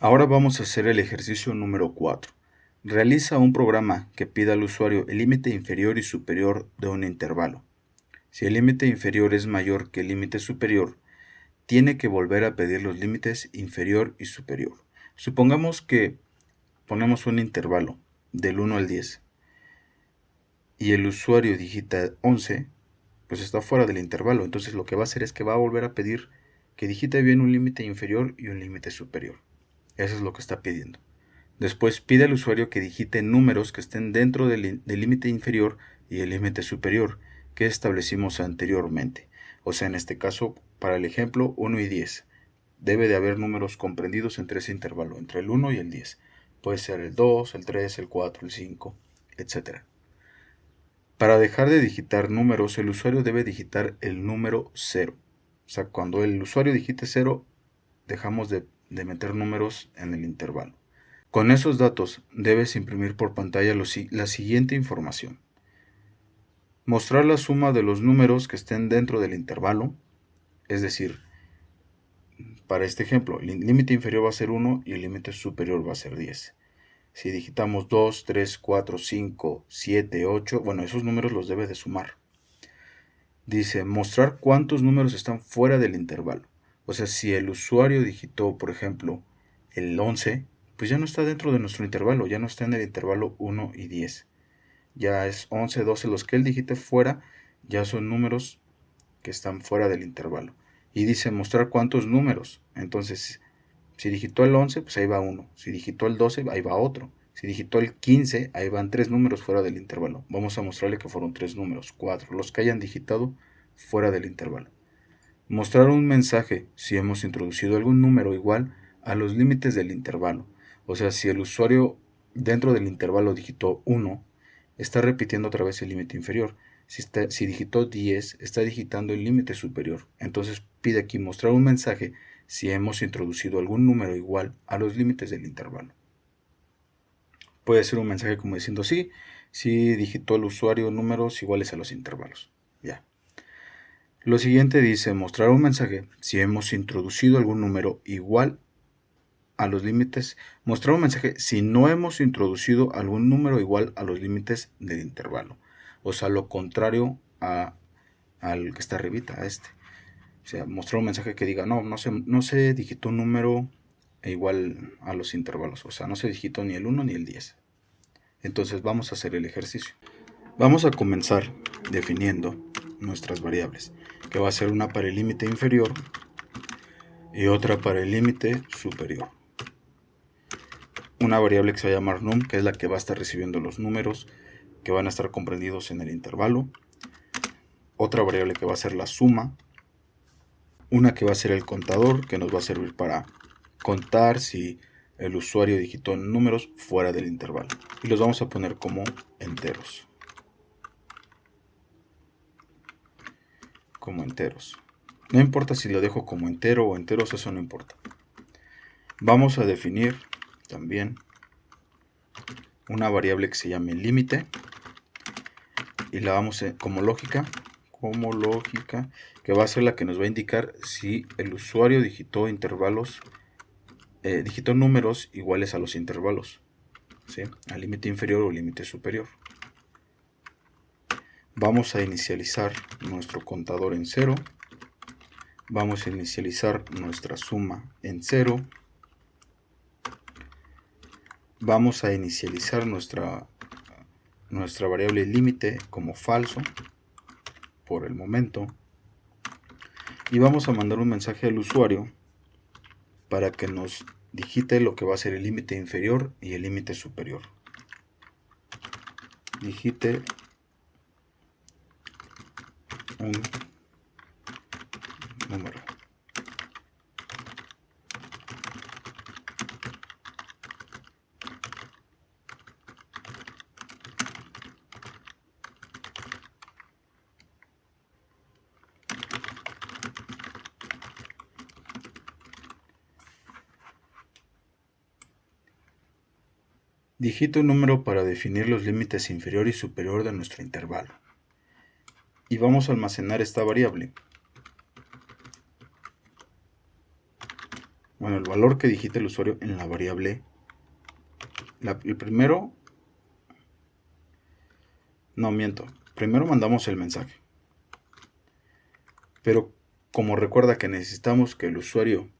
Ahora vamos a hacer el ejercicio número 4. Realiza un programa que pida al usuario el límite inferior y superior de un intervalo. Si el límite inferior es mayor que el límite superior, tiene que volver a pedir los límites inferior y superior. Supongamos que ponemos un intervalo del 1 al 10 y el usuario digita 11, pues está fuera del intervalo. Entonces lo que va a hacer es que va a volver a pedir que digite bien un límite inferior y un límite superior. Eso es lo que está pidiendo. Después pide al usuario que digite números que estén dentro del límite inferior y el límite superior que establecimos anteriormente. O sea, en este caso, para el ejemplo, 1 y 10. Debe de haber números comprendidos entre ese intervalo, entre el 1 y el 10. Puede ser el 2, el 3, el 4, el 5, etc. Para dejar de digitar números, el usuario debe digitar el número 0. O sea, cuando el usuario digite 0, dejamos de meter números en el intervalo. Con esos datos debes imprimir por pantalla la siguiente información. Mostrar la suma de los números que estén dentro del intervalo, es decir, para este ejemplo, el límite inferior va a ser 1 y el límite superior va a ser 10. Si digitamos 2, 3, 4, 5, 7, 8, bueno, esos números los debe de sumar. Dice, mostrar cuántos números están fuera del intervalo. O sea, si el usuario digitó, por ejemplo, el 11, pues ya no está dentro de nuestro intervalo, ya no está en el intervalo 1 y 10. Ya es 11, 12, los que él digite fuera, ya son números que están fuera del intervalo. Y dice mostrar cuántos números. Entonces, si digitó el 11, pues ahí va uno. Si digitó el 12, ahí va otro. Si digitó el 15, ahí van 3 números fuera del intervalo. Vamos a mostrarle que fueron 3 números, 4, los que hayan digitado fuera del intervalo. Mostrar un mensaje si hemos introducido algún número igual a los límites del intervalo. O sea, si el usuario dentro del intervalo digitó 1, está repitiendo otra vez el límite inferior. Si digitó 10, está digitando el límite superior. Entonces pide aquí mostrar un mensaje si hemos introducido algún número igual a los límites del intervalo. Puede ser un mensaje como diciendo sí, si digitó el usuario números iguales a los intervalos. Ya. Lo siguiente dice mostrar un mensaje si hemos introducido algún número igual a los límites. Mostrar un mensaje si no hemos introducido algún número igual a los límites del intervalo. O sea, lo contrario al que está arribita, a este. O sea, mostrar un mensaje que diga, no se digitó un número igual a los intervalos. O sea, no se digitó ni el 1 ni el 10. Entonces vamos a hacer el ejercicio. Vamos a comenzar definiendo nuestras variables, que va a ser una para el límite inferior y otra para el límite superior. Una variable que se va a llamar num, que es la que va a estar recibiendo los números que van a estar comprendidos en el intervalo. Otra variable que va a ser la suma. Una que va a ser el contador, que nos va a servir para contar si el usuario digitó números fuera del intervalo. Y los vamos a poner como enteros. No importa si lo dejo como entero o enteros, eso no importa. Vamos a definir también una variable que se llame límite y la vamos a, como lógica, que va a ser la que nos va a indicar si el usuario digitó digitó números iguales a los intervalos, ¿sí? Al límite inferior o límite superior. Vamos a inicializar nuestro contador en 0. Vamos a inicializar nuestra suma en 0. Vamos a inicializar nuestra variable límite como falso por el momento. Y vamos a mandar un mensaje al usuario para que nos digite lo que va a ser el límite inferior y el límite superior. Digite un número. Digita un número para definir los límites inferior y superior de nuestro intervalo. Y vamos a almacenar esta variable. bueno, el valor que digite el usuario en la variable. El primero, no miento, primero mandamos el mensaje. Pero como recuerda que necesitamos que el usuario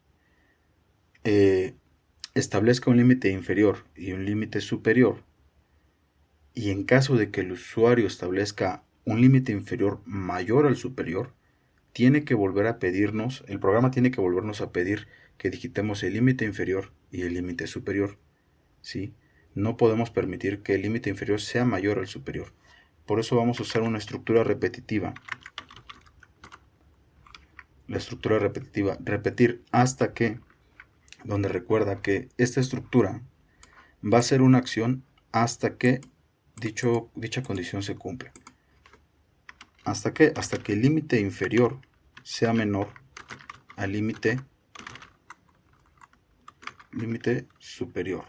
establezca un límite inferior y un límite superior, y en caso de que el usuario establezca un límite inferior mayor al superior, tiene que volver a pedirnos, el programa tiene que volvernos a pedir que digitemos el límite inferior y el límite superior, ¿sí? No podemos permitir que el límite inferior sea mayor al superior. Por eso vamos a usar una estructura repetitiva. La estructura repetitiva, repetir hasta que, donde recuerda que esta estructura va a ser una acción hasta que dicha condición se cumpla. ¿Hasta qué? Hasta que el límite inferior sea menor al límite superior.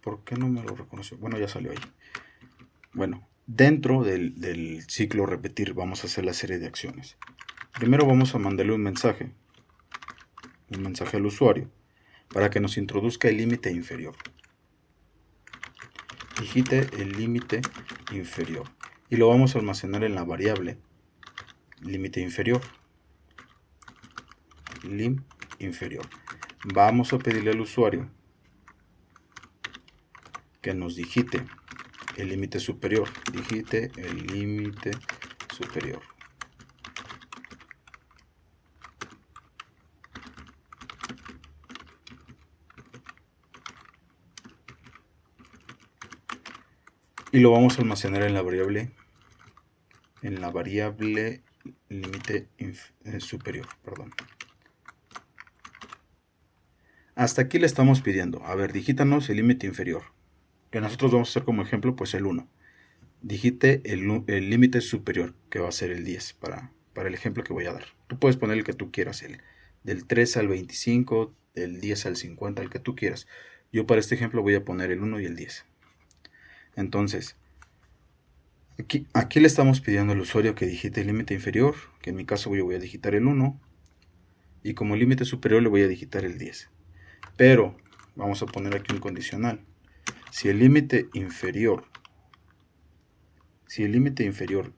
¿Por qué no me lo reconoció? Bueno, ya salió ahí. Bueno, dentro del ciclo repetir vamos a hacer la serie de acciones. Primero vamos a mandarle un mensaje al usuario para que nos introduzca el límite inferior. Digite el límite inferior y lo vamos a almacenar en la variable límite inferior. Lim inferior. Vamos a pedirle al usuario que nos digite el límite superior. Digite el límite superior. Y lo vamos a almacenar en la variable límite superior, perdón. Hasta aquí le estamos pidiendo, a ver, digítanos el límite inferior, que nosotros vamos a hacer como ejemplo pues el 1. Digite el límite superior, que va a ser el 10, para el ejemplo que voy a dar. Tú puedes poner el que tú quieras, del 3 al 25, del 10 al 50, el que tú quieras. Yo para este ejemplo voy a poner el 1 y el 10. Entonces, aquí le estamos pidiendo al usuario que digite el límite inferior, que en mi caso yo voy a digitar el 1, y como límite superior le voy a digitar el 10. Pero vamos a poner aquí un condicional. Si el límite inferior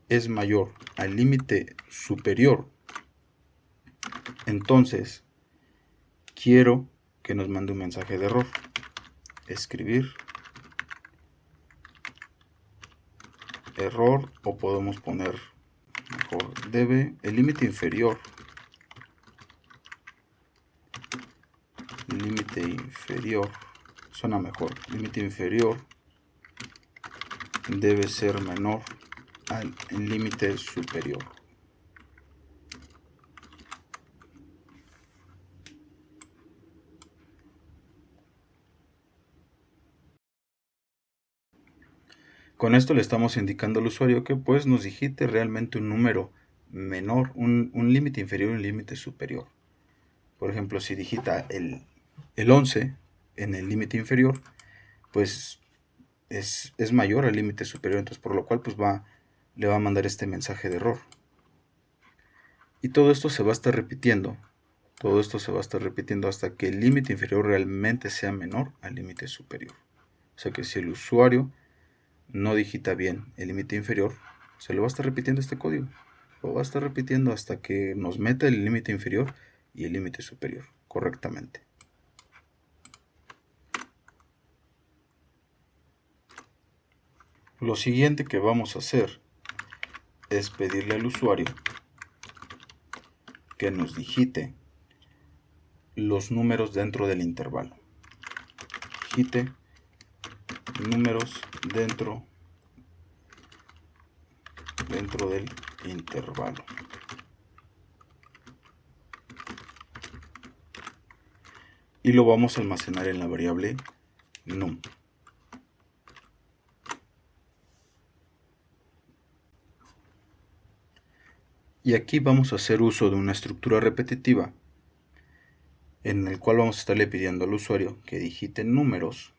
es mayor al límite superior, entonces quiero que nos mande un mensaje de error. Escribir error, o podemos poner mejor debe el límite inferior suena mejor, límite inferior debe ser menor al límite superior. Con esto le estamos indicando al usuario que pues nos digite realmente un número menor, un límite inferior y un límite superior. Por ejemplo, si digita el 11 en el límite inferior, pues es mayor al límite superior, entonces por lo cual pues le va a mandar este mensaje de error. Y todo esto se va a estar repitiendo. Hasta que el límite inferior realmente sea menor al límite superior. O sea que si el usuario no digita bien el límite inferior, se lo va a estar repitiendo este código. Lo va a estar repitiendo hasta que nos meta el límite inferior y el límite superior correctamente. Lo siguiente que vamos a hacer es pedirle al usuario que nos digite los números dentro del intervalo. Digite números dentro del intervalo. Y lo vamos a almacenar en la variable num. Y aquí vamos a hacer uso de una estructura repetitiva en el cual vamos a estarle pidiendo al usuario que digite números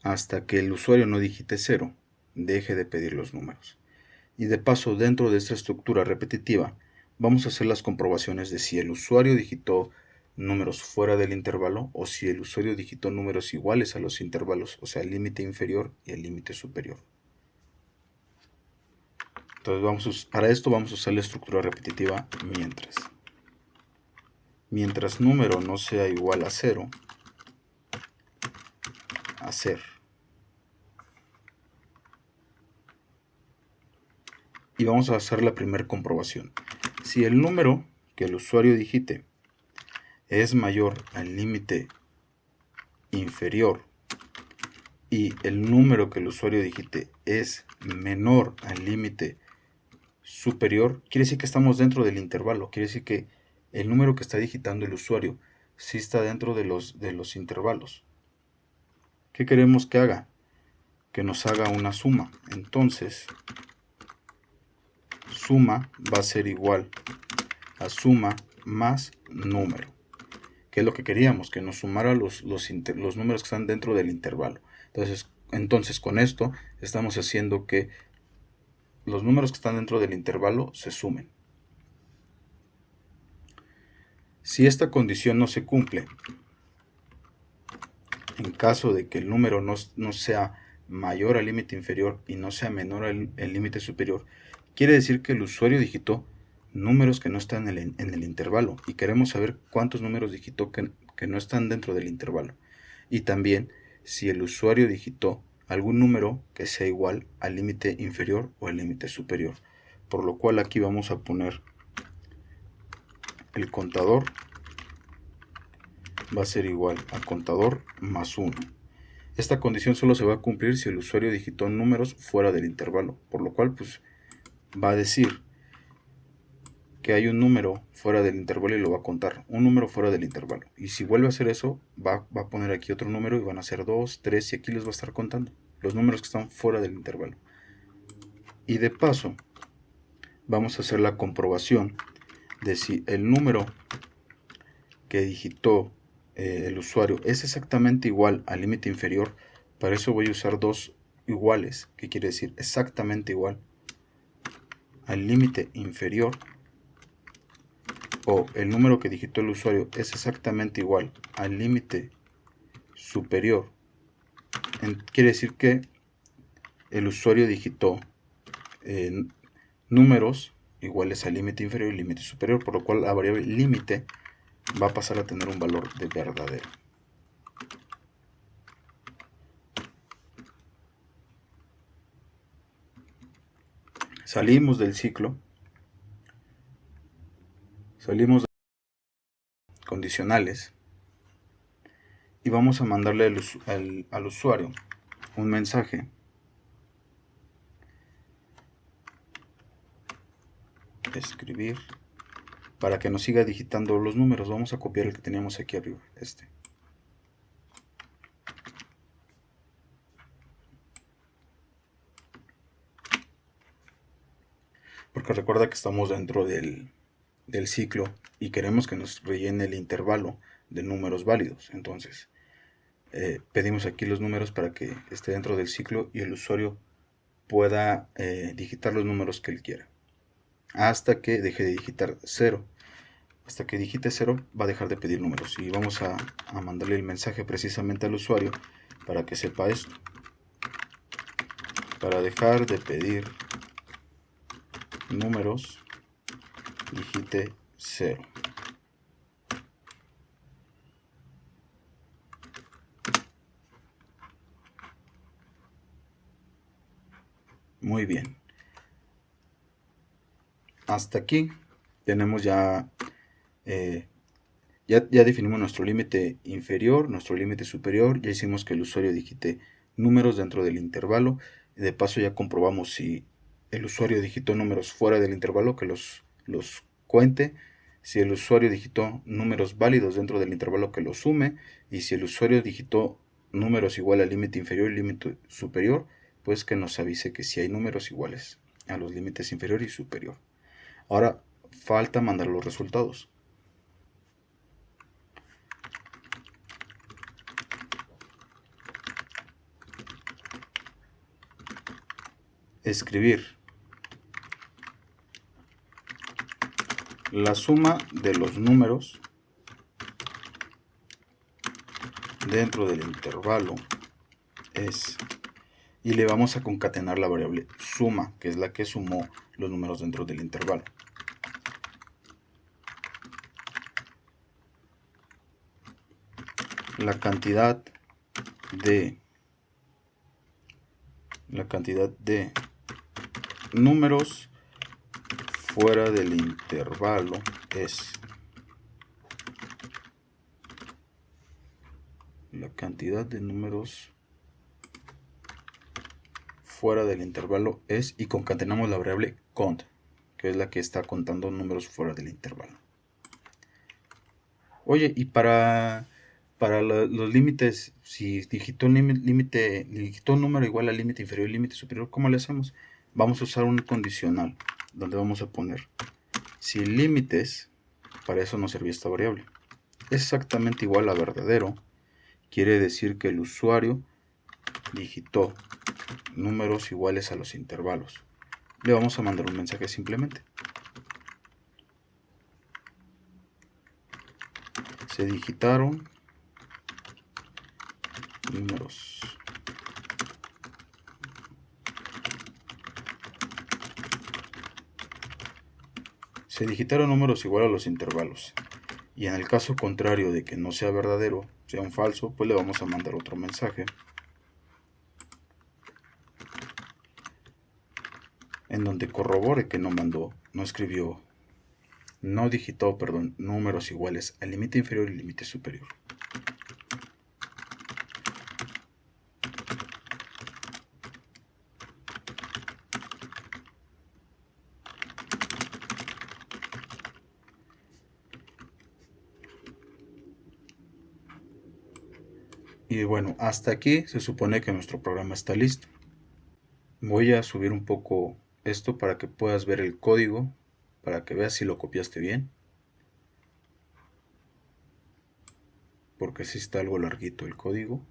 hasta que el usuario no digite 0, deje de pedir los números. Y de paso, dentro de esta estructura repetitiva, vamos a hacer las comprobaciones de si el usuario digitó números fuera del intervalo o si el usuario digitó números iguales a los intervalos, o sea, el límite inferior y el límite superior. Entonces para esto vamos a usar la estructura repetitiva mientras. Mientras número no sea igual a 0, hacer. Y vamos a hacer la primera comprobación. Si el número que el usuario digite es mayor al límite inferior y el número que el usuario digite es menor al límite superior, quiere decir que estamos dentro del intervalo. Quiere decir que el número que está digitando el usuario sí está dentro de los intervalos. ¿Qué queremos que haga? Que nos haga una suma. Entonces, suma va a ser igual a suma más número. ¿Qué es lo que queríamos? Que nos sumara los números que están dentro del intervalo. Entonces, con esto estamos haciendo que los números que están dentro del intervalo se sumen. Si esta condición no se cumple, en caso de que el número no sea mayor al límite inferior y no sea menor al límite superior, quiere decir que el usuario digitó números que no están en el intervalo y queremos saber cuántos números digitó que no están dentro del intervalo. Y también si el usuario digitó algún número que sea igual al límite inferior o al límite superior. Por lo cual aquí vamos a poner el contador va a ser igual a contador más 1. Esta condición solo se va a cumplir si el usuario digitó números fuera del intervalo, por lo cual pues va a decir que hay un número fuera del intervalo y lo va a contar, un número fuera del intervalo. Y si vuelve a hacer eso, va a poner aquí otro número y van a ser 2, 3 y aquí les va a estar contando los números que están fuera del intervalo. Y de paso, vamos a hacer la comprobación de si el número que digitó el usuario es exactamente igual al límite inferior. Para eso voy a usar dos iguales, que quiere decir exactamente igual al límite inferior, o el número que digitó el usuario es exactamente igual al límite superior. Quiere decir que el usuario digitó números iguales al límite inferior y límite superior, por lo cual la variable límite va a pasar a tener un valor de verdadero. Salimos del ciclo, salimos de condicionales y vamos a mandarle al usuario un mensaje escribir para que nos siga digitando los números. Vamos a copiar el que teníamos aquí arriba, porque recuerda que estamos dentro del ciclo y queremos que nos rellene el intervalo de números válidos. Entonces pedimos aquí los números para que esté dentro del ciclo y el usuario pueda digitar los números que él quiera hasta que deje de digitar 0. Hasta que digite 0 va a dejar de pedir números y vamos a mandarle el mensaje precisamente al usuario para que sepa esto. Para dejar de pedir números, digite 0. Muy bien. Hasta aquí tenemos ya definimos nuestro límite inferior, nuestro límite superior, ya hicimos que el usuario digite números dentro del intervalo. De paso ya comprobamos si el usuario digitó números fuera del intervalo, que los cuente. Si el usuario digitó números válidos dentro del intervalo, que los sume. Y si el usuario digitó números igual al límite inferior y límite superior, pues que nos avise que si hay números iguales a los límites inferior y superior. Ahora falta mandar los resultados. escribir la suma de los números dentro del intervalo es, y le vamos a concatenar la variable suma, que es la que sumó los números dentro del intervalo. La cantidad de números fuera del intervalo es la cantidad de números fuera del intervalo es, y concatenamos la variable cont, que es la que está contando números fuera del intervalo. Oye, y para los límites, si digitó un número igual al límite inferior y límite superior, ¿cómo le hacemos? Vamos a usar un condicional, donde vamos a poner si límites, para eso nos servía esta variable, es exactamente igual a verdadero, quiere decir que el usuario digitó números iguales a los intervalos. Le vamos a mandar un mensaje simplemente. Se digitaron números iguales a los intervalos. Y en el caso contrario de que no sea verdadero, sea un falso, pues le vamos a mandar otro mensaje en donde corrobore que no digitó números iguales al límite inferior y límite superior. Y bueno, hasta aquí se supone que nuestro programa está listo. Voy a subir un poco esto para que puedas ver el código, para que veas si lo copiaste bien, porque sí está algo larguito el código.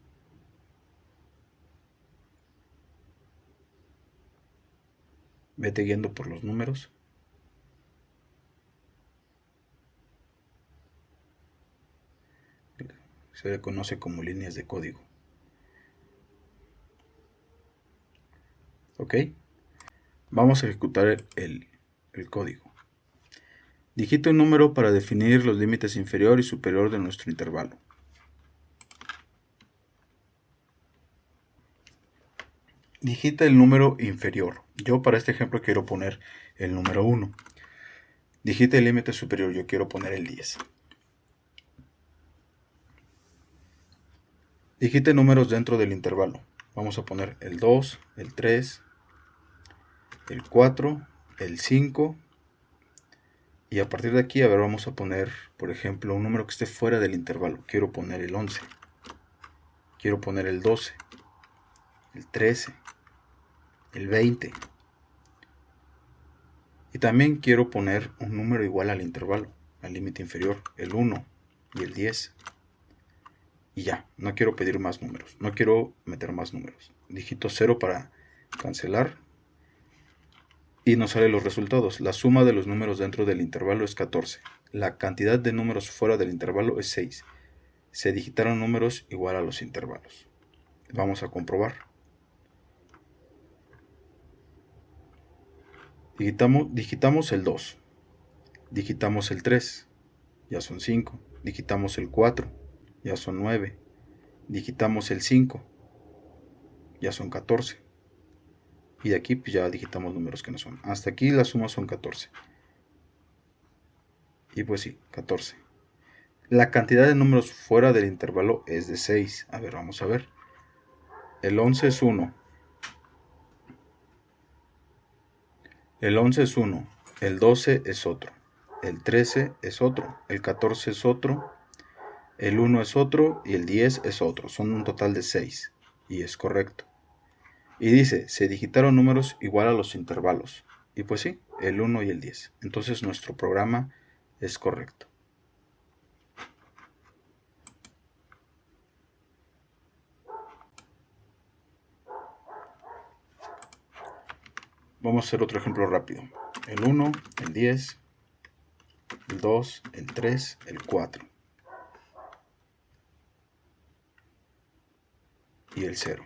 Vete guiando por los números. Se le conoce como líneas de código. ¿Ok? Vamos a ejecutar el código. Digita un número para definir los límites inferior y superior de nuestro intervalo. Digita el número inferior. Yo para este ejemplo quiero poner el número 1. Digita el límite superior. Yo quiero poner el 10. Digite números dentro del intervalo. Vamos a poner el 2, el 3, el 4, el 5. Y a partir de aquí, vamos a poner, por ejemplo, un número que esté fuera del intervalo. Quiero poner el 11. Quiero poner el 12, el 13, el 20. Y también quiero poner un número igual al intervalo, al límite inferior, el 1 y el 10. Y ya, no quiero pedir más números, no quiero meter más números. Digito 0 para cancelar. Y nos salen los resultados. La suma de los números dentro del intervalo es 14. La cantidad de números fuera del intervalo es 6. Se digitaron números igual a los intervalos. Vamos a comprobar. Digitamos el 2. Digitamos el 3. Ya son 5. Digitamos el 4. Ya son 9. Digitamos el 5. Ya son 14. Y de aquí pues ya digitamos números que no son. Hasta aquí las sumas son 14. Y pues sí, 14. La cantidad de números fuera del intervalo es de 6. A ver, vamos a ver. El 11 es 1. El 11 es 1. El 12 es otro. El 13 es otro. El 14 es otro. El 1 es otro. Y el 10 es otro. Son un total de 6. Y es correcto. Y dice, se digitaron números igual a los intervalos. Y pues sí, el 1 y el 10. Entonces nuestro programa es correcto. Vamos a hacer otro ejemplo rápido. El 1, el 10, el 2, el 3, el 4 y el 0.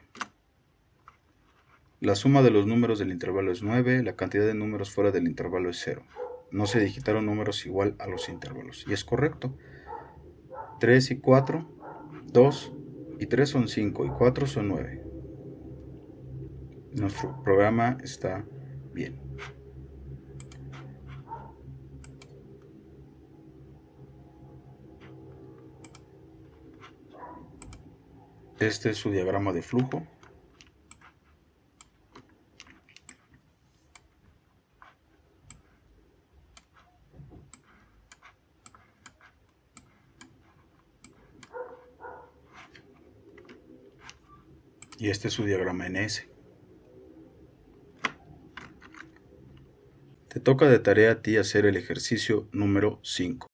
La suma de los números del intervalo es 9, la cantidad de números fuera del intervalo es 0. No se digitaron números igual a los intervalos. Y es correcto. 3 y 4, 2 y 3 son 5 y 4 son 9. Nuestro programa está bien. Este es su diagrama de flujo. Y este es su diagrama NS. Te toca de tarea a ti hacer el ejercicio número 5.